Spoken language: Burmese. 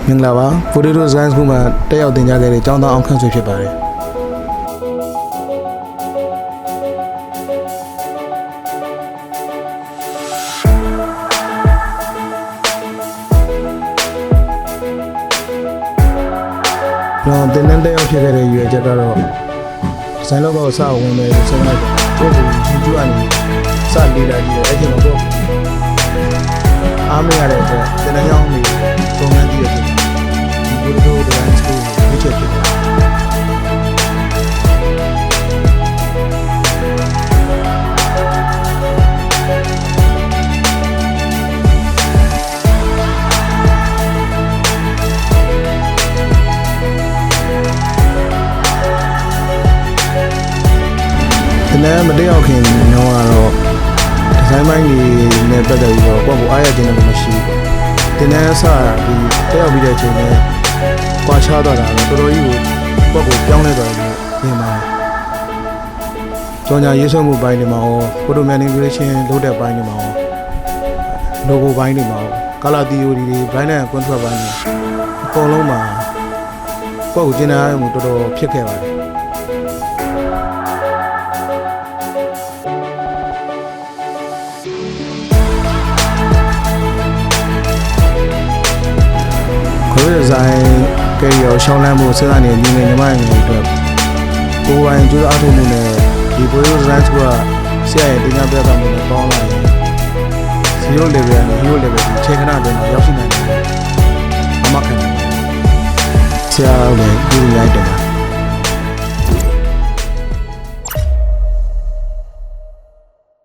မင်္ဂလာပါ Potato Science ခုမှာတက်ရောက်သင်ကြားခဲ့တဲ့ကျောင်းသားအောင်ခန့်ဆွေဖြစ်ပါတယ်ကျွန်တော်သင်တန်းတက်ရောက်ဖြစ်ခဲ့တဲ့ရွေချက်ကတော့ဒီဇိုင်းလောကကိုစဝင်မယ်ဆိုတော့ကိုယ့်ကိုယူကျူအနေစလေ့လာကြည့်တယ်အဲ့ဒီမှာကိုအားမရတဲ့အတွက်သင်တန်းကျောင်းတွေပုံမှန်တည်ရတယ်ဒီလိုဒိုင်းစကူကိုချက်ဖြစ်တယ်ဒီနေ့မတည့်ရောက်ခင်တော့ဒီဇိုင်းပိုင်းကြီးနဲ့ပတ်သက်ပြီးတော့ကိုယ့်ကိုအားရခြင်းလည်းမရှိဘူး။ဒီနေ့အစဒီတက်ရောက်ပြီးတဲ့အချိန်နဲ့ကွာခြားသွားတာတော့တော်တော်ကြီးကိုကိုယ့်ကိုပြောင်းလဲသွားတယ်ဒီမှာကြောင်ညာရေးဆွဲမှုပိုင်းတွေမှာရော photo manipulation လုပ်တဲ့ပိုင်းတွေမှာရော logo ပိုင်းတွေမှာရော color theory တွေ brand and control ပိုင်းတွေအကုန်လုံးမှာကိုယ့်ကိုကျင်းသားမှုတော်တော်ဖြစ်ခဲ့ပါတယ်ဒီဇိုင်းကရောရှောင်းလန်းမှုစဉ်းစားနေညီငယ်ညီမငယ်တွေအတွက်ကိုယ်ပိုင်ကြိုးစားအထောက်မှုနဲ့ဒီပိုရိုဒီဇိုင်းကဆရာရဲ့တင်ပြပြတာမျိုးနဲ့ပေါင်းလာရင်0 level နဲ့ hero level ကိုချိန်ခဏအတွင်းမှာရောက်ရှိနိုင်တယ်။အမှတ်ခံတယ်။ဆရာလည်းဒီလိုလိုက်တယ်